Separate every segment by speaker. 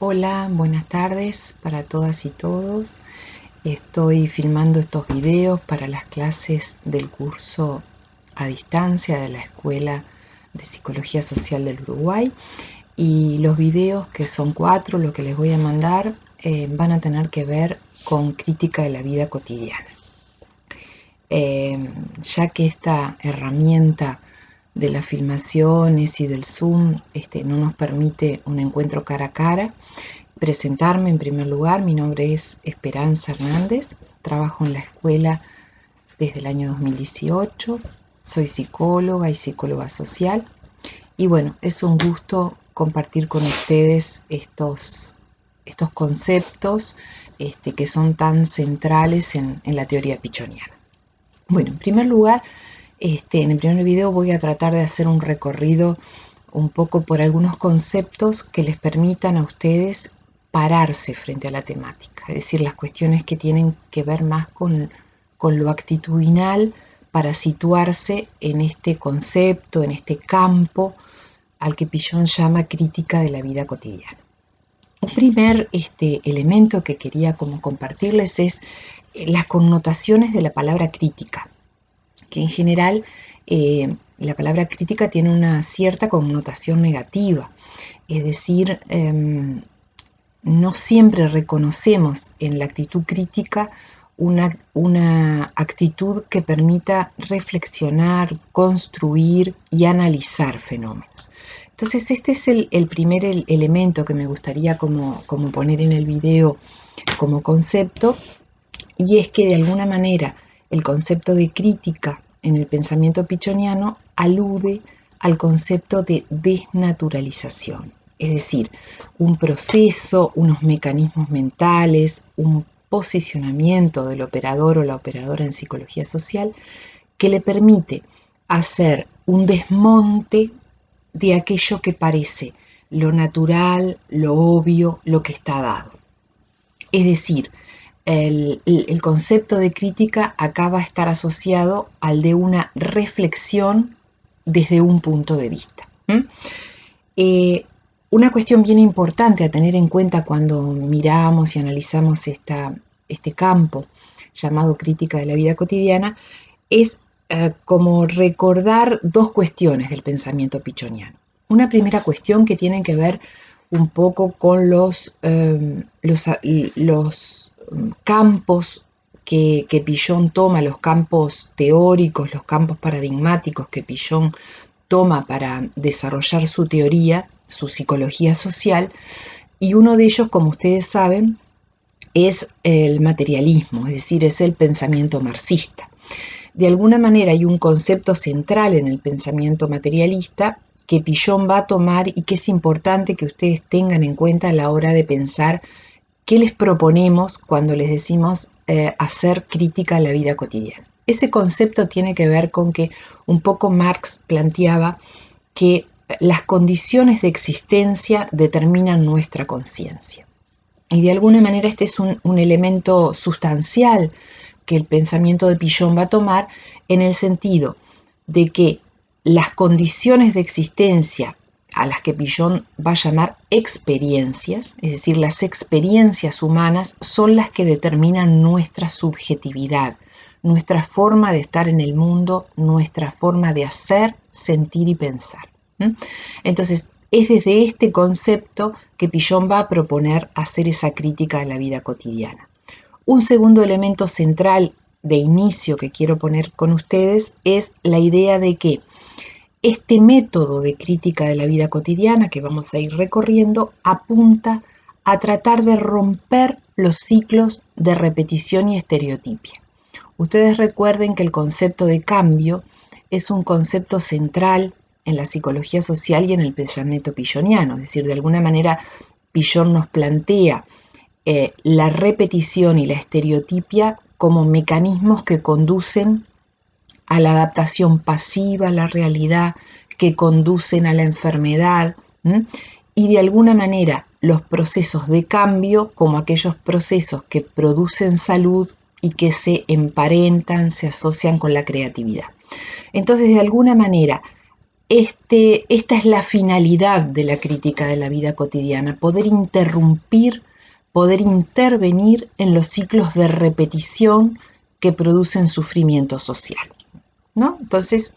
Speaker 1: Hola, buenas tardes para todas y todos. Estoy filmando estos videos para las clases del curso a distancia de la Escuela de Psicología Social del Uruguay, y los videos, que son 4, lo que les voy a mandar, van a tener que ver con crítica de la vida cotidiana. Ya que esta herramienta de las filmaciones y del Zoom no nos permite un encuentro cara a cara, presentarme en primer lugar. Mi nombre es Esperanza Hernández, trabajo en la escuela desde el año 2018, soy psicóloga y psicóloga social, y bueno, es un gusto compartir con ustedes estos conceptos que son tan centrales en la teoría pichoniana. Bueno, en primer lugar, en el primer video voy a tratar de hacer un recorrido un poco por algunos conceptos que les permitan a ustedes pararse frente a la temática, es decir, las cuestiones que tienen que ver más con lo actitudinal para situarse en este concepto, en este campo al que Pichon llama crítica de la vida cotidiana. Un primer elemento que quería como compartirles es las connotaciones de la palabra crítica, que en general la palabra crítica tiene una cierta connotación negativa, es decir, no siempre reconocemos en la actitud crítica una actitud que permita reflexionar, construir y analizar fenómenos. Entonces este es el primer elemento que me gustaría como poner en el video como concepto, y es que de alguna manera el concepto de crítica en el pensamiento pichoniano alude al concepto de desnaturalización, es decir, un proceso, unos mecanismos mentales, un posicionamiento del operador o la operadora en psicología social que le permite hacer un desmonte de aquello que parece lo natural, lo obvio, lo que está dado. Es decir, el concepto de crítica acá va a estar asociado al de una reflexión desde un punto de vista. Una cuestión bien importante a tener en cuenta cuando miramos y analizamos este campo llamado crítica de la vida cotidiana es como recordar dos cuestiones del pensamiento pichoniano. Una primera cuestión que tiene que ver un poco con los campos que Pichon toma, los campos teóricos, los campos paradigmáticos que Pichon toma para desarrollar su teoría, su psicología social, y uno de ellos, como ustedes saben, es el materialismo, es decir, es el pensamiento marxista. De alguna manera hay un concepto central en el pensamiento materialista que Pichon va a tomar y que es importante que ustedes tengan en cuenta a la hora de pensar qué les proponemos cuando les decimos hacer crítica a la vida cotidiana. Ese concepto tiene que ver con que un poco Marx planteaba que las condiciones de existencia determinan nuestra conciencia. Y de alguna manera este es un elemento sustancial que el pensamiento de Pichon va a tomar, en el sentido de que las condiciones de existencia a las que Pichon va a llamar experiencias, es decir, las experiencias humanas son las que determinan nuestra subjetividad, nuestra forma de estar en el mundo, nuestra forma de hacer, sentir y pensar. Entonces, es desde este concepto que Pichon va a proponer hacer esa crítica a la vida cotidiana. Un segundo elemento central de inicio que quiero poner con ustedes es la idea de que este método de crítica de la vida cotidiana que vamos a ir recorriendo apunta a tratar de romper los ciclos de repetición y estereotipia. Ustedes recuerden que el concepto de cambio es un concepto central en la psicología social y en el pensamiento pichoniano, es decir, de alguna manera Pichon nos plantea la repetición y la estereotipia como mecanismos que conducen a la adaptación pasiva a la realidad, que conducen a la enfermedad, y de alguna manera los procesos de cambio como aquellos procesos que producen salud y que se emparentan, se asocian con la creatividad. Entonces, de alguna manera, esta es la finalidad de la crítica de la vida cotidiana, poder interrumpir, poder intervenir en los ciclos de repetición que producen sufrimiento social, ¿no? Entonces,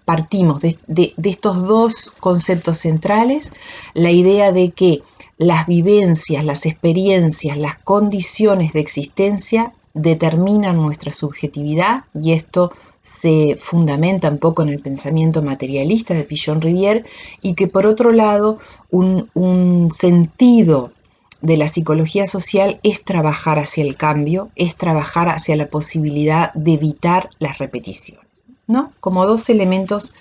Speaker 1: partimos de estos dos conceptos centrales, la idea de que las vivencias, las experiencias, las condiciones de existencia determinan nuestra subjetividad, y esto se fundamenta un poco en el pensamiento materialista de Pillon-Rivière, y que por otro lado un sentido de la psicología social es trabajar hacia el cambio, es trabajar hacia la posibilidad de evitar las repeticiones, ¿no? Como dos elementos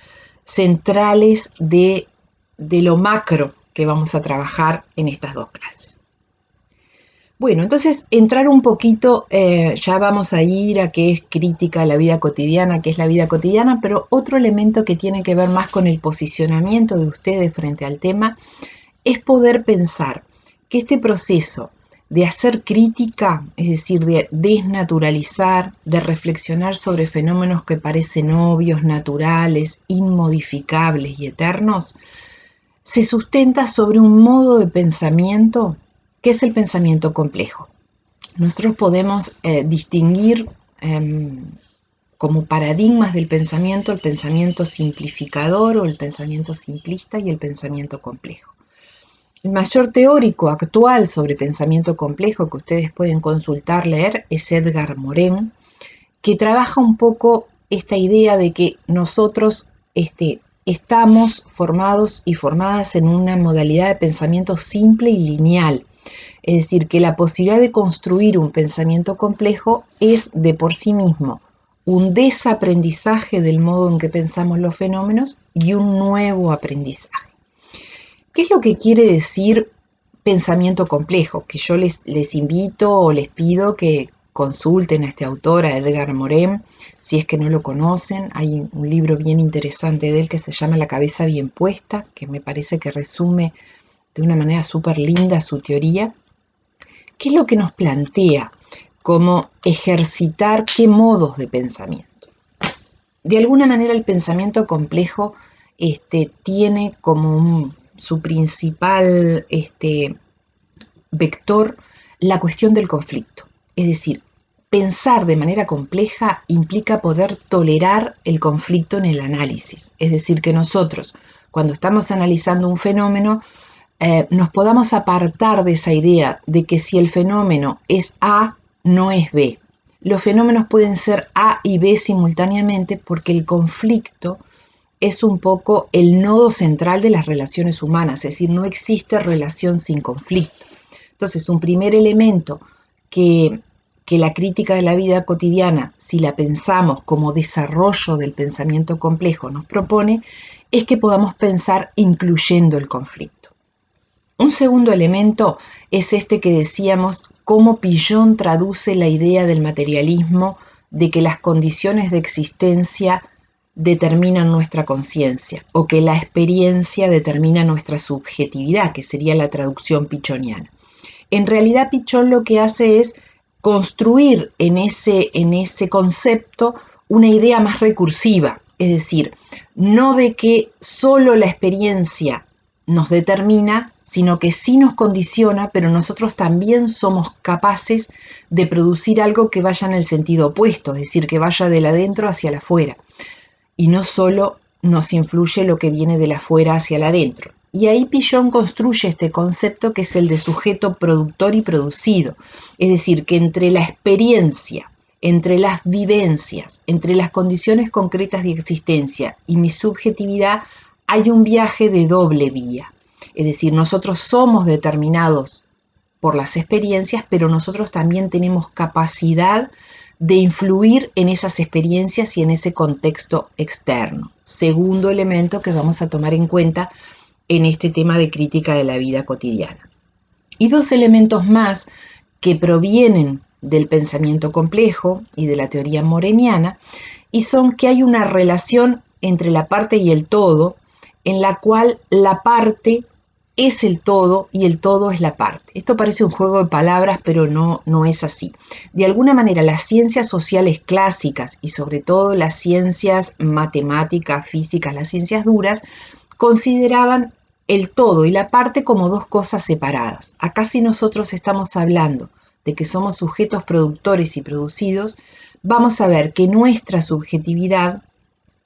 Speaker 1: centrales de lo macro que vamos a trabajar en estas dos clases. Bueno, entonces entrar un poquito, ya vamos a ir a qué es crítica a la vida cotidiana, qué es la vida cotidiana, pero otro elemento que tiene que ver más con el posicionamiento de ustedes frente al tema es poder pensar que este proceso de hacer crítica, es decir, de desnaturalizar, de reflexionar sobre fenómenos que parecen obvios, naturales, inmodificables y eternos, se sustenta sobre un modo de pensamiento que es el pensamiento complejo. Nosotros podemos distinguir como paradigmas del pensamiento el pensamiento simplificador o el pensamiento simplista y el pensamiento complejo. El mayor teórico actual sobre pensamiento complejo que ustedes pueden consultar, leer, es Edgar Morin, que trabaja un poco esta idea de que nosotros estamos formados y formadas en una modalidad de pensamiento simple y lineal. Es decir, que la posibilidad de construir un pensamiento complejo es de por sí mismo un desaprendizaje del modo en que pensamos los fenómenos y un nuevo aprendizaje. ¿Qué es lo que quiere decir pensamiento complejo? Que yo les invito o les pido que consulten a este autor, a Edgar Morin, si es que no lo conocen. Hay un libro bien interesante de él que se llama La cabeza bien puesta, que me parece que resume de una manera súper linda su teoría. ¿Qué es lo que nos plantea como ejercitar qué modos de pensamiento? De alguna manera el pensamiento complejo tiene como su principal vector la cuestión del conflicto. Es decir, pensar de manera compleja implica poder tolerar el conflicto en el análisis. Es decir, que nosotros, cuando estamos analizando un fenómeno, nos podamos apartar de esa idea de que si el fenómeno es A, no es B. Los fenómenos pueden ser A y B simultáneamente porque el conflicto es un poco el nodo central de las relaciones humanas, es decir, no existe relación sin conflicto. Entonces, un primer elemento que la crítica de la vida cotidiana, si la pensamos como desarrollo del pensamiento complejo, nos propone, es que podamos pensar incluyendo el conflicto. Un segundo elemento es este que decíamos, cómo Pillon traduce la idea del materialismo de que las condiciones de existencia determinan nuestra conciencia o que la experiencia determina nuestra subjetividad, que sería la traducción pichoniana. En realidad Pillon lo que hace es construir en ese concepto una idea más recursiva, es decir, no de que solo la experiencia nos determina, sino que sí nos condiciona, pero nosotros también somos capaces de producir algo que vaya en el sentido opuesto, es decir, que vaya del adentro hacia el afuera, y no solo nos influye lo que viene del afuera hacia el adentro. Y ahí Pillon construye este concepto que es el de sujeto productor y producido, es decir, que entre la experiencia, entre las vivencias, entre las condiciones concretas de existencia y mi subjetividad, hay un viaje de doble vía. Es decir, nosotros somos determinados por las experiencias, pero nosotros también tenemos capacidad de influir en esas experiencias y en ese contexto externo. Segundo elemento que vamos a tomar en cuenta en este tema de crítica de la vida cotidiana. Y dos elementos más que provienen del pensamiento complejo y de la teoría moreniana, y son que hay una relación entre la parte y el todo, en la cual la parte es el todo y el todo es la parte. Esto parece un juego de palabras, pero no es así. De alguna manera, las ciencias sociales clásicas y sobre todo las ciencias matemáticas, físicas, las ciencias duras, consideraban el todo y la parte como dos cosas separadas. Acá si nosotros estamos hablando de que somos sujetos productores y producidos, vamos a ver que nuestra subjetividad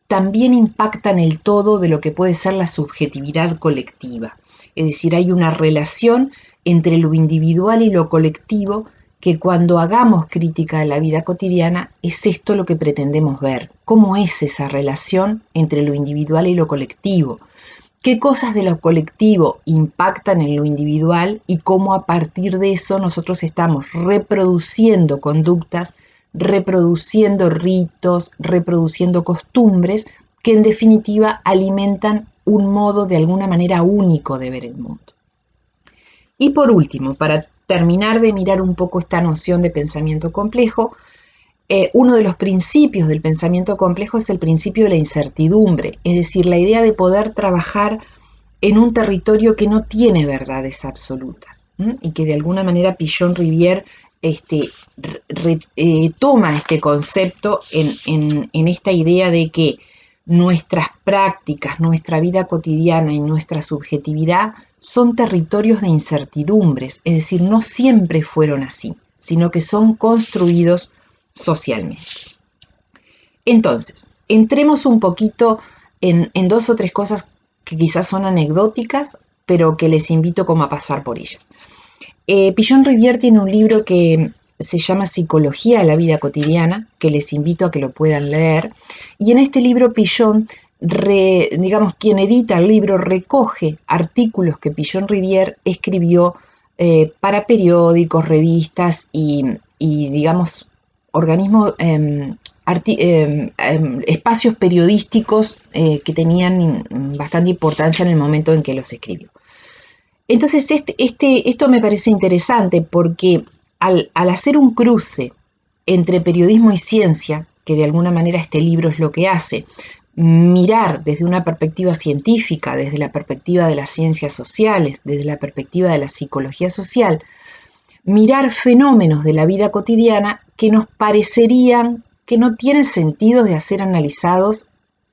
Speaker 1: también impacta en el todo de lo que puede ser la subjetividad colectiva. Es decir, hay una relación entre lo individual y lo colectivo que cuando hagamos crítica de la vida cotidiana es esto lo que pretendemos ver. ¿Cómo es esa relación entre lo individual y lo colectivo? ¿Qué cosas de lo colectivo impactan en lo individual y cómo a partir de eso nosotros estamos reproduciendo conductas, reproduciendo ritos, reproduciendo costumbres que en definitiva alimentan un modo de alguna manera único de ver el mundo? Y por último, para terminar de mirar un poco esta noción de pensamiento complejo, uno de los principios del pensamiento complejo es el principio de la incertidumbre, es decir, la idea de poder trabajar en un territorio que no tiene verdades absolutas, y que de alguna manera Pichon-Rivière toma este concepto en esta idea de que nuestras prácticas, nuestra vida cotidiana y nuestra subjetividad son territorios de incertidumbres, es decir, no siempre fueron así, sino que son construidos socialmente. Entonces, entremos un poquito en dos o tres cosas que quizás son anecdóticas, pero que les invito como a pasar por ellas. Pichon-Rivière tiene un libro que se llama Psicología de la vida cotidiana, que les invito a que lo puedan leer, y en este libro Pichon, digamos, quien edita el libro recoge artículos que Pichon-Rivière escribió para periódicos, revistas y digamos, organismos, espacios periodísticos que tenían bastante importancia en el momento en que los escribió. Entonces, esto me parece interesante porque al hacer un cruce entre periodismo y ciencia, que de alguna manera este libro es lo que hace, mirar desde una perspectiva científica, desde la perspectiva de las ciencias sociales, desde la perspectiva de la psicología social, mirar fenómenos de la vida cotidiana que nos parecerían que no tienen sentido de ser analizados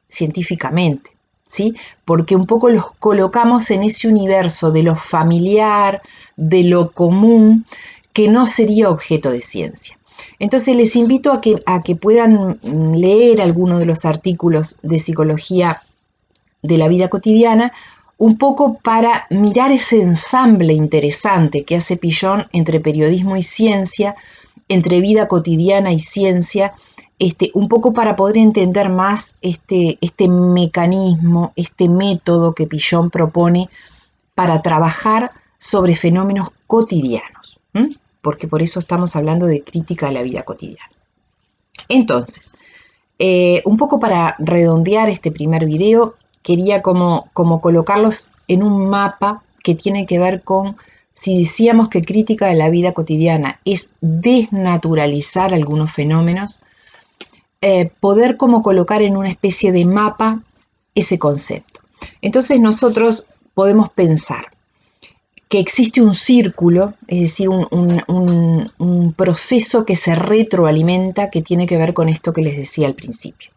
Speaker 1: científicamente, ¿sí? Porque un poco los colocamos en ese universo de lo familiar, de lo común, que no sería objeto de ciencia. Entonces les invito a que puedan leer algunos de los artículos de psicología de la vida cotidiana, un poco para mirar ese ensamble interesante que hace Pichon entre periodismo y ciencia, entre vida cotidiana y ciencia, un poco para poder entender más este mecanismo, este método que Pichon propone para trabajar sobre fenómenos cotidianos, porque por eso estamos hablando de crítica de la vida cotidiana. Entonces, un poco para redondear este primer video, quería como colocarlos en un mapa que tiene que ver con, si decíamos que crítica de la vida cotidiana es desnaturalizar algunos fenómenos, poder como colocar en una especie de mapa ese concepto. Entonces nosotros podemos pensar que existe un círculo, es decir, un proceso que se retroalimenta, que tiene que ver con esto que les decía al principio.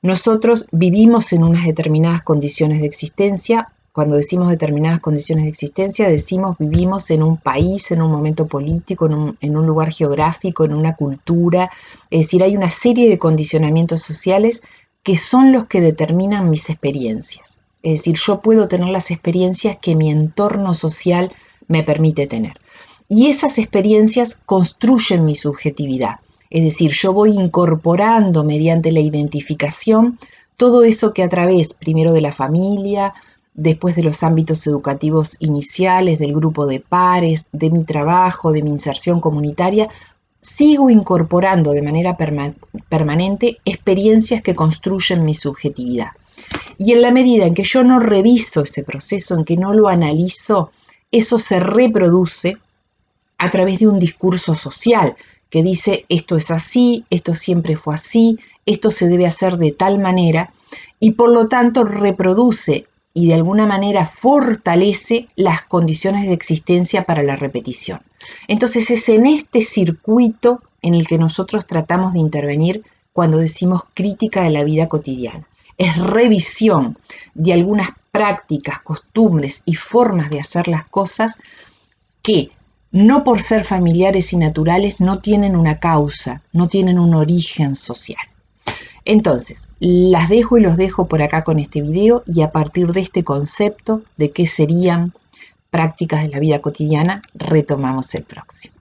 Speaker 1: Nosotros vivimos en unas determinadas condiciones de existencia. Cuando decimos determinadas condiciones de existencia, decimos vivimos en un país, en un momento político, en un lugar geográfico, en una cultura. Es decir, hay una serie de condicionamientos sociales que son los que determinan mis experiencias. Es decir, yo puedo tener las experiencias que mi entorno social me permite tener. Y esas experiencias construyen mi subjetividad. Es decir, yo voy incorporando mediante la identificación todo eso que a través, primero de la familia, después de los ámbitos educativos iniciales, del grupo de pares, de mi trabajo, de mi inserción comunitaria, sigo incorporando de manera permanente experiencias que construyen mi subjetividad. Y en la medida en que yo no reviso ese proceso, en que no lo analizo, eso se reproduce a través de un discurso social que dice esto es así, esto siempre fue así, esto se debe hacer de tal manera, y por lo tanto reproduce y de alguna manera fortalece las condiciones de existencia para la repetición. Entonces es en este circuito en el que nosotros tratamos de intervenir cuando decimos crítica de la vida cotidiana. Es revisión de algunas prácticas, costumbres y formas de hacer las cosas que no por ser familiares y naturales no tienen una causa, no tienen un origen social. Entonces, las dejo y los dejo por acá con este video y a partir de este concepto de qué serían prácticas de la vida cotidiana, retomamos el próximo.